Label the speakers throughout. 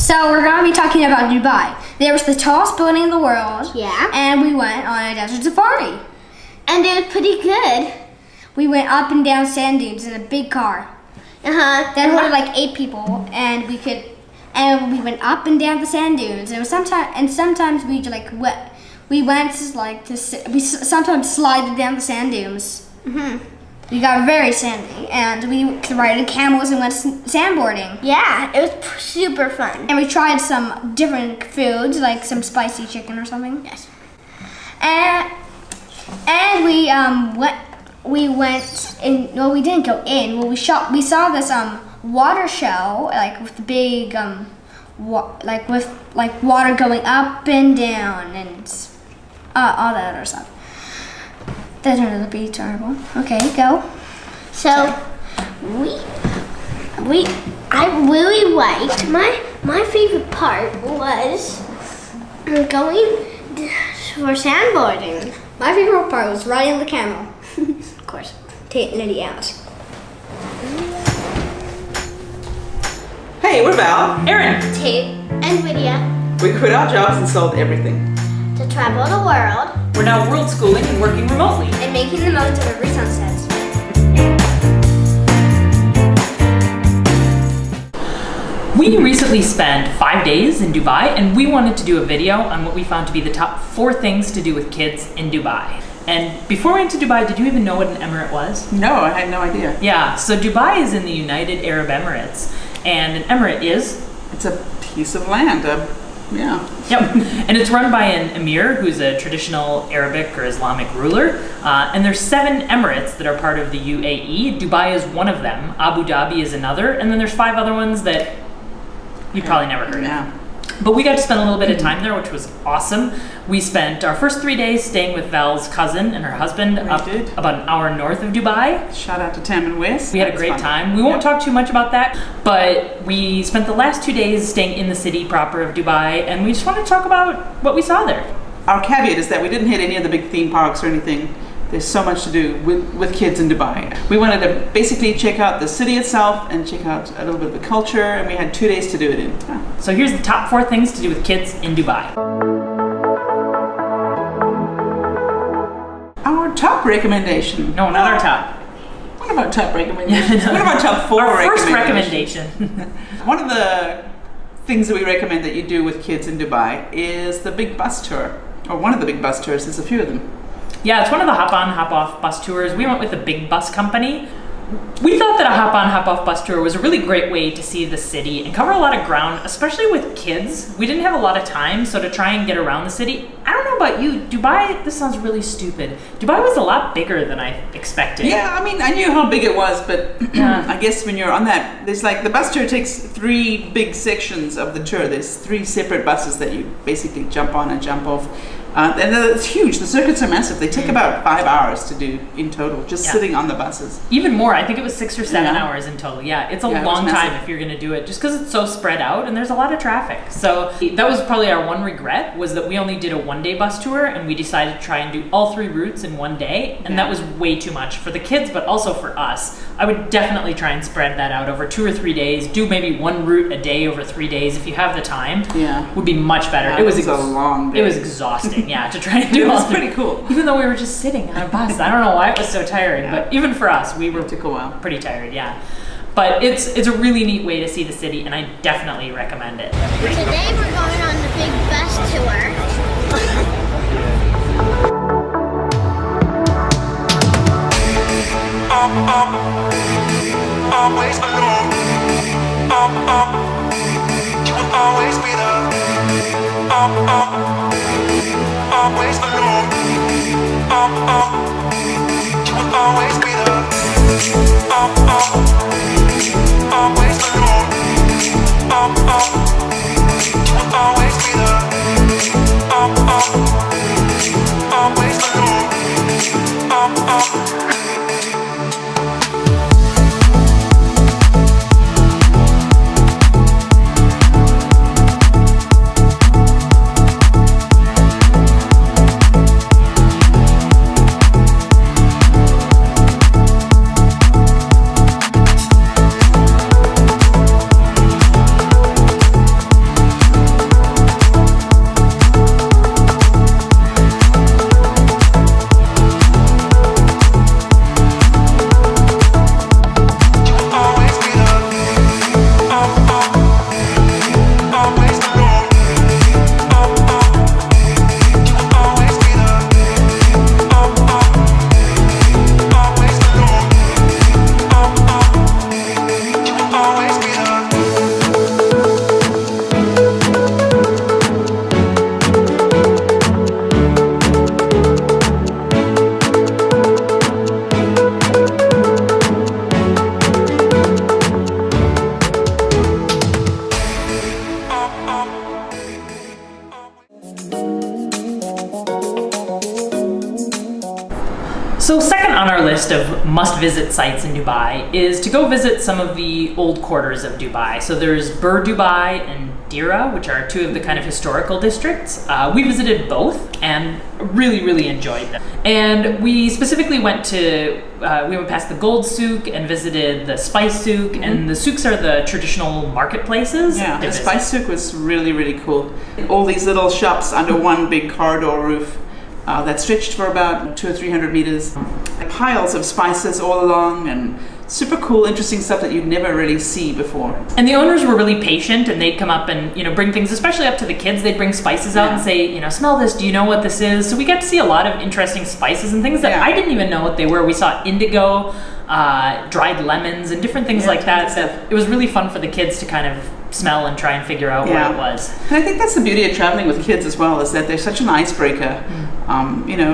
Speaker 1: So we're gonna be talking about Dubai. There was the tallest building in the world.
Speaker 2: Yeah.
Speaker 1: And we went on a desert safari.
Speaker 2: And it was pretty good.
Speaker 1: We went up and down sand dunes in a big car. That holded like 8 people, and we went up and down the sand dunes. And sometimes we sometimes slided down the sand dunes. We got very sandy, and we ride camels and went sandboarding.
Speaker 2: Yeah, it was super fun.
Speaker 1: And we tried some different foods, like some spicy chicken or something.
Speaker 2: Yes.
Speaker 1: And we went in. Well, we didn't go in. Well, we saw this water show, like with the big with water going up and down and all that other stuff. That turned out to be terrible. Okay, go.
Speaker 2: So I really liked my favorite part was going for sandboarding.
Speaker 1: My favorite part was riding the camel. Of course, Tate and Lydia out.
Speaker 3: Hey, we're Val, Aaron.
Speaker 2: Tate and Lydia
Speaker 3: We quit our jobs and sold everything.
Speaker 2: to travel the world
Speaker 4: We're now world schooling and working remotely.
Speaker 1: And making the most of every sunset.
Speaker 4: We recently spent 5 days in Dubai, and we wanted to do a video on what we found to be the top 4 things to do with kids in Dubai. And before we went to Dubai, did you even know what an emirate was?
Speaker 3: No, I had no idea.
Speaker 4: Yeah, so Dubai is in the United Arab Emirates, and an emirate is...
Speaker 3: It's a piece of land. Yeah.
Speaker 4: Yep, and it's run by an emir who's a traditional Arabic or Islamic ruler, and there's 7 emirates that are part of the UAE. Dubai is one of them, Abu Dhabi is another, and then there's 5 other ones that you probably never heard of. But we got to spend a little bit of time there, which was awesome. We spent our first 3 days staying with Val's cousin and her husband about an hour north of Dubai.
Speaker 3: Shout out to Tam and Wes.
Speaker 4: We had a great time. We won't talk too much about that, but we spent the last 2 days staying in the city proper of Dubai, and we just wanted to talk about what we saw there.
Speaker 3: Our caveat is that we didn't hit any of the big theme parks or anything. There's so much to do with kids in Dubai. We wanted to basically check out the city itself and check out a little bit of the culture, and we had 2 days to do it in.
Speaker 4: So here's the top 4 things to do with kids in Dubai.
Speaker 3: Our top recommendation.
Speaker 4: No, not our top.
Speaker 3: One of our top recommendations. One of our top 4
Speaker 4: Our first
Speaker 3: recommendations.
Speaker 4: recommendation.
Speaker 3: One of the things that we recommend that you do with kids in Dubai is the big bus tour. Or one of the big bus tours. There's a few of them.
Speaker 4: Yeah, it's one of the hop-on, hop-off bus tours. We went with a big bus company. We thought that a hop-on, hop-off bus tour was a really great way to see the city and cover a lot of ground, especially with kids. We didn't have a lot of time, so to try and get around the city, I don't know about you, Dubai, this sounds really stupid. Dubai was a lot bigger than I expected.
Speaker 3: Yeah, I mean, I knew how big it was, but I guess when you're on that, there's like, the bus tour takes 3 big sections of the tour. There's 3 separate buses that you basically jump on and jump off. And it's huge. The circuits are massive. They take about 5 hours to do in total, just sitting on the buses.
Speaker 4: Even more. I think it was 6 or 7 hours in total. Yeah, it's a long time if you're going to do it, just because it's so spread out and there's a lot of traffic. So that was probably our one regret, was that we only did a 1-day bus tour, and we decided to try and do all 3 routes in 1 day, and that was way too much for the kids, but also for us. I would definitely try and spread that out over 2 or 3 days. Do maybe 1 route a day over 3 days if you have the time.
Speaker 3: Yeah,
Speaker 4: would be much better.
Speaker 3: It was a long day.
Speaker 4: It was exhausting. Yeah, to try and do
Speaker 3: it was
Speaker 4: all
Speaker 3: pretty cool.
Speaker 4: Even though we were just sitting on a bus. I don't know why it was so tiring, but even for us, we were pretty tired, yeah. But it's a really neat way to see the city, and I definitely recommend it.
Speaker 2: Today we're going on the big bus tour.
Speaker 5: Always alone. You will always be there. Always alone. You will always be there. Always alone. You will always be there. Always alone.
Speaker 4: So second on our list of must-visit sites in Dubai is to go visit some of the old quarters of Dubai. So there's Bur Dubai and Dira, which are two of the kind of historical districts. We visited both and really enjoyed them. And we specifically went past the Gold Souk and visited the Spice Souk, and the souks are the traditional marketplaces.
Speaker 3: Yeah,
Speaker 4: to
Speaker 3: the
Speaker 4: visit.
Speaker 3: Spice Souk was really cool. All these little shops under one big corridor roof that stretched for about 200 or 300 meters. Piles of spices all along, and super cool, interesting stuff that you'd never really see before.
Speaker 4: And the owners were really patient, and they'd come up and bring things, especially up to the kids. They'd bring spices out and say, smell this. Do you know what this is? So we got to see a lot of interesting spices and things that I didn't even know what they were. We saw indigo, dried lemons, and different things like that. It was really fun for the kids to kind of smell and try and figure out what it was.
Speaker 3: And I think that's the beauty of traveling with kids as well, is that they're such an icebreaker.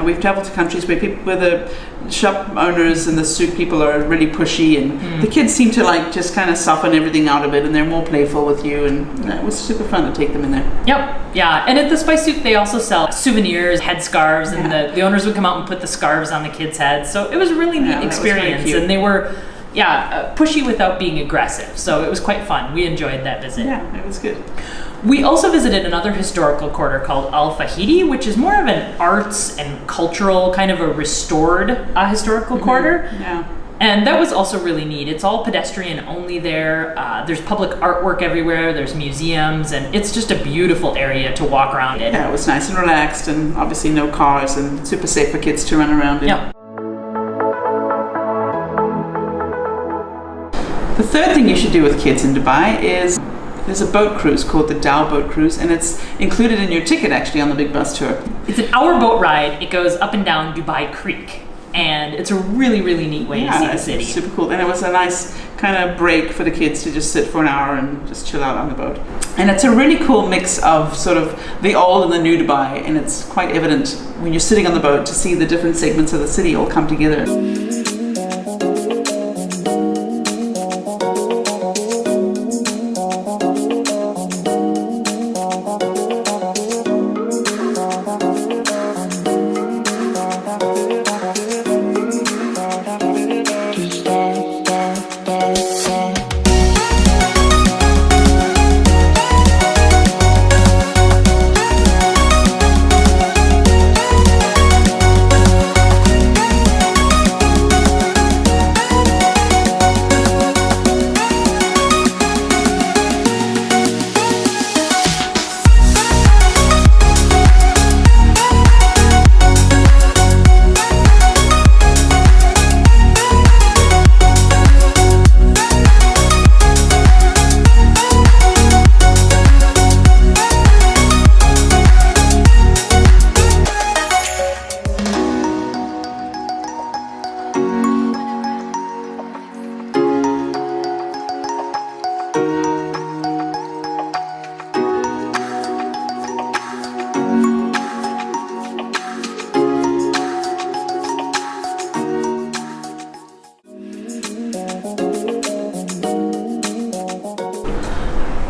Speaker 3: We've traveled to countries where the shop owners and the souk people are really pushy, and the kids seem to just kind of soften everything out of it, and they're more playful with you, and it was super fun to take them in there.
Speaker 4: Yep, yeah. And at the Spice Souk, they also sell souvenirs, headscarves, and the owners would come out and put the scarves on the kids' heads. So it was a really neat experience, and they were pushy without being aggressive. So it was quite fun. We enjoyed that visit.
Speaker 3: Yeah, it was good.
Speaker 4: We also visited another historical quarter called Al Fahidi, which is more of an arts and cultural, kind of a restored historical quarter.
Speaker 3: Yeah.
Speaker 4: And that was also really neat. It's all pedestrian only there. There's public artwork everywhere. There's museums, and it's just a beautiful area to walk around in.
Speaker 3: Yeah, it was nice and relaxed, and obviously no cars, and super safe for kids to run around in.
Speaker 4: Yep.
Speaker 3: The third thing you should do with kids in Dubai is there's a boat cruise called the Dow Boat Cruise, and it's included in your ticket actually on the big bus tour.
Speaker 4: It's an hour boat ride. It goes up and down Dubai Creek, and it's a really neat way to see the city.
Speaker 3: Super cool. And it was a nice kind of break for the kids to just sit for an hour and just chill out on the boat. And it's a really cool mix of sort of the old and the new Dubai, and it's quite evident when you're sitting on the boat to see the different segments of the city all come together.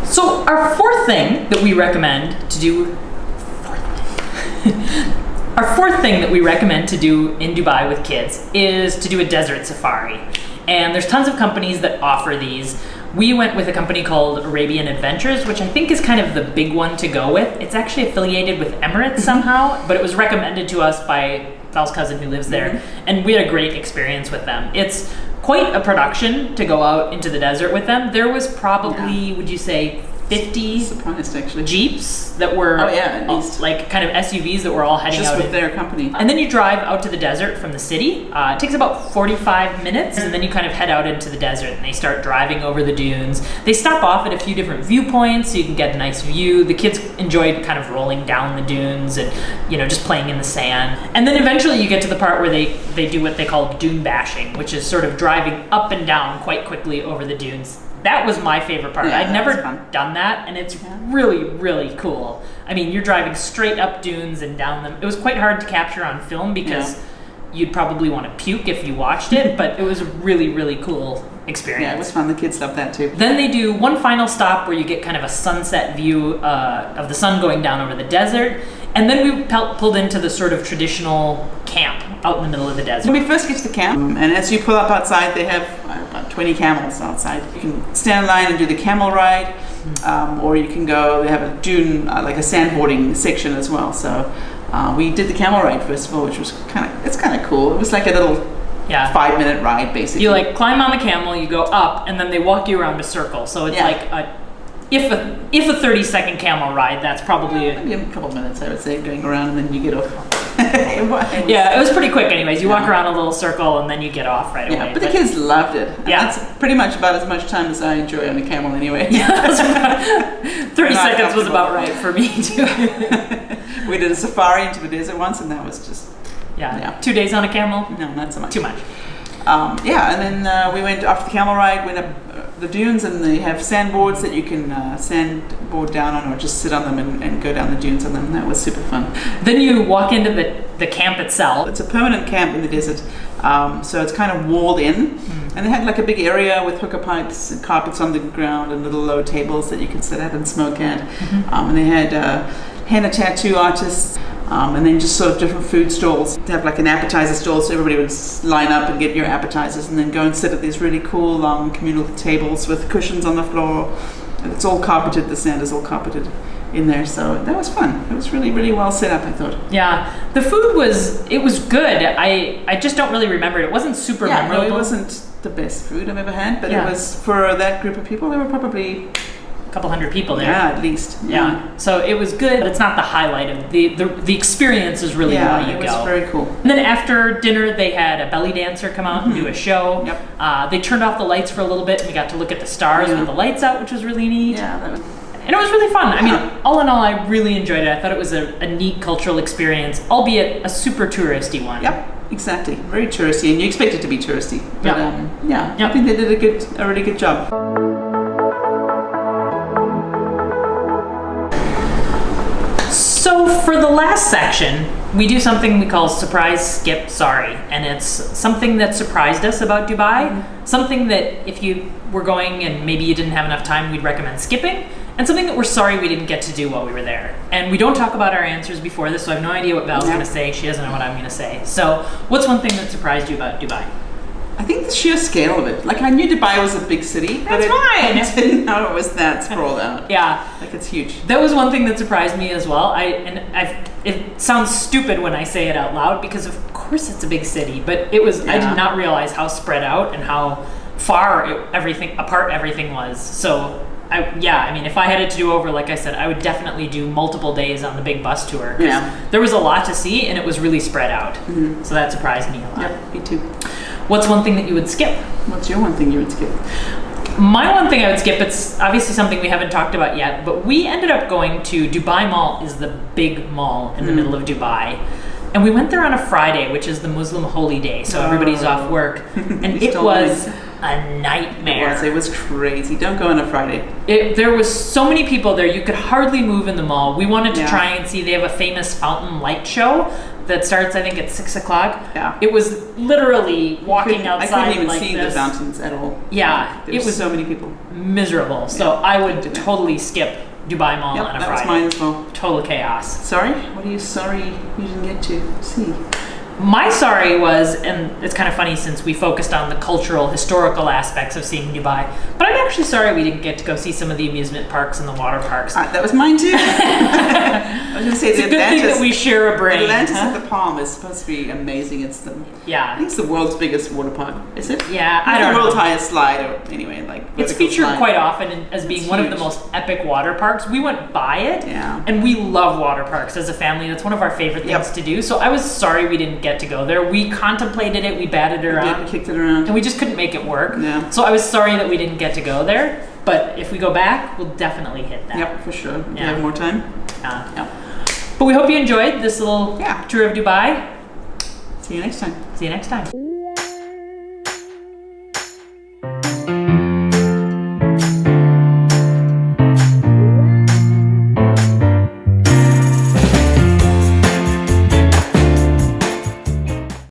Speaker 4: So our fourth thing that we recommend to do in Dubai with kids is to do a desert safari. And there's tons of companies that offer these. We went with a company called Arabian Adventures, which I think is kind of the big one to go with. It's actually affiliated with Emirates somehow, but it was recommended to us by Val's cousin who lives there, and we had a great experience with them. It's quite a production to go out into the desert with them. There was probably, would you say, 50
Speaker 3: Surprised actually.
Speaker 4: Jeeps that were
Speaker 3: at least.
Speaker 4: like kind of SUVs that were all heading
Speaker 3: Just
Speaker 4: out
Speaker 3: with their company.
Speaker 4: and then you drive out to the desert from the city. It takes about 45 minutes, and then you kind of head out into the desert, and they start driving over the dunes. They stop off at a few different viewpoints so you can get a nice view. The kids enjoyed kind of rolling down the dunes and, just playing in the sand. And then eventually you get to the part where they do what they call dune bashing, which is sort of driving up and down quite quickly over the dunes. That was my favorite part.
Speaker 3: Yeah,
Speaker 4: I'd never
Speaker 3: fun.
Speaker 4: done that, and it's really cool. I mean, you're driving straight up dunes and down them. It was quite hard to capture on film because you'd probably want to puke if you watched it, but it was really cool experience.
Speaker 3: Yeah, it was fun. The kids loved that too.
Speaker 4: Then they do one final stop where you get kind of a sunset view of the sun going down over the desert. And then we pulled into the sort of traditional camp out in the middle of the desert.
Speaker 3: When we first get to the camp, and as you pull up outside, they have about 20 camels outside. You can stand in line and do the camel ride, or you can go, they have a dune, like a sandboarding section as well. So we did the camel ride first of all, which was it's kind of cool. It was like a little 5-minute ride, basically.
Speaker 4: You like climb on the camel, you go up, and then they walk you around a circle. So it's like if a 30-second camel ride, that's probably
Speaker 3: maybe a couple minutes, I would say, going around, and then you get off.
Speaker 4: Yeah, it was pretty quick anyways. You walk around a little circle and then you get off right away.
Speaker 3: Yeah, but the kids loved it. And
Speaker 4: Yeah.
Speaker 3: that's pretty much about as much time as I enjoy on a camel anyway.
Speaker 4: 30 seconds was about right for me too.
Speaker 3: We did a safari into the desert once, and that was just
Speaker 4: 2 days on a camel?
Speaker 3: no, not so much.
Speaker 4: Too much.
Speaker 3: And then we went after the camel ride, went up the dunes, and they have sandboards that you can sandboard down on, or just sit on them and go down the dunes on them. That was super fun.
Speaker 4: Then you walk into the camp itself.
Speaker 3: It's a permanent camp in the desert, so it's kind of walled in, and they had like a big area with hookah pipes and carpets on the ground and little low tables that you could sit at and smoke at. And they had henna tattoo artists, and then just sort of different food stalls. They have like an appetizer stall, so everybody would line up and get your appetizers and then go and sit at these really cool long communal tables with cushions on the floor. And it's all carpeted, the sand is all carpeted in there, so that was fun. It was really, really well set up, I thought.
Speaker 4: Yeah, the food was good. I just don't really remember it. It wasn't super memorable.
Speaker 3: No, it wasn't the best food I've ever had, but it was, for that group of people, there were probably
Speaker 4: couple hundred people there.
Speaker 3: Yeah, at least.
Speaker 4: Yeah. So it was good, but it's not the highlight of the experience is really why you go.
Speaker 3: Yeah, it was very cool.
Speaker 4: And then after dinner, they had a belly dancer come out and do a show.
Speaker 3: Yep.
Speaker 4: They turned off the lights for a little bit, and we got to look at the stars with the lights out, which was really neat.
Speaker 3: Yeah, that was...
Speaker 4: And it was really fun. I mean, all in all, I really enjoyed it. I thought it was a neat cultural experience, albeit a super touristy one.
Speaker 3: Yep, exactly. Very touristy, and you expect it to be touristy. But,
Speaker 4: Yep.
Speaker 3: I think they did a really good job.
Speaker 4: So for the last section, we do something we call surprise, skip, sorry. And it's something that surprised us about Dubai, something that if you were going and maybe you didn't have enough time, we'd recommend skipping, and something that we're sorry we didn't get to do while we were there. And we don't talk about our answers before this, so I have no idea what Val's gonna say. She doesn't know what I'm gonna say. So what's one thing that surprised you about Dubai?
Speaker 3: I think the sheer scale of it. Like, I knew Dubai was a big city, but I didn't know it was that sprawled out.
Speaker 4: Yeah.
Speaker 3: Like, it's huge.
Speaker 4: That was one thing that surprised me as well. It sounds stupid when I say it out loud, because of course it's a big city, but it was, I did not realize how spread out and how far apart everything was. So I mean, if I had it to do over, like I said, I would definitely do multiple days on the big bus tour.
Speaker 3: Yeah.
Speaker 4: There was a lot to see, and it was really spread out. So that surprised me a lot.
Speaker 3: Yeah, me too.
Speaker 4: What's one thing that you would skip?
Speaker 3: What's your one thing you would skip?
Speaker 4: My one thing I would skip, it's obviously something we haven't talked about yet, but we ended up going to Dubai Mall, is the big mall in the middle of Dubai. And we went there on a Friday, which is the Muslim holy day, so everybody's off work. And it was a nightmare.
Speaker 3: It was crazy. Don't go on a Friday.
Speaker 4: There was so many people there, you could hardly move in the mall. We wanted to try and see, they have a famous fountain light show that starts, I think, at 6 o'clock.
Speaker 3: Yeah.
Speaker 4: It was literally walking outside.
Speaker 3: I couldn't even
Speaker 4: like
Speaker 3: see
Speaker 4: this.
Speaker 3: the fountains at all.
Speaker 4: Yeah.
Speaker 3: There was so many people.
Speaker 4: Miserable. So I would totally skip Dubai Mall on a Friday.
Speaker 3: That was mine as well.
Speaker 4: Total chaos.
Speaker 3: Sorry? What are you sorry you didn't get to see?
Speaker 4: My sorry was, and it's kind of funny since we focused on the cultural, historical aspects of seeing Dubai, but I'm actually sorry we didn't get to go see some of the amusement parks and the water parks.
Speaker 3: That was mine too. I was going to say,
Speaker 4: It's a good thing that we share a brain.
Speaker 3: Atlantis at the Palm is supposed to be amazing. I think it's the world's biggest water park. Is it?
Speaker 4: Yeah,
Speaker 3: I don't know. The world's highest slide, or anyway, like
Speaker 4: it's featured quite often as being one of the most epic water parks. We went by it, and we love water parks as a family. That's one of our favorite things to do. So I was sorry we didn't get to go there. We contemplated it, we batted it around,
Speaker 3: kicked it around,
Speaker 4: and we just couldn't make it work.
Speaker 3: Yeah.
Speaker 4: So I was sorry that we didn't get to go there. But if we go back, we'll definitely hit that.
Speaker 3: Yep, for sure. Do you have more time?
Speaker 4: But we hope you enjoyed this little tour of Dubai.
Speaker 3: See you next time.
Speaker 4: See you next time.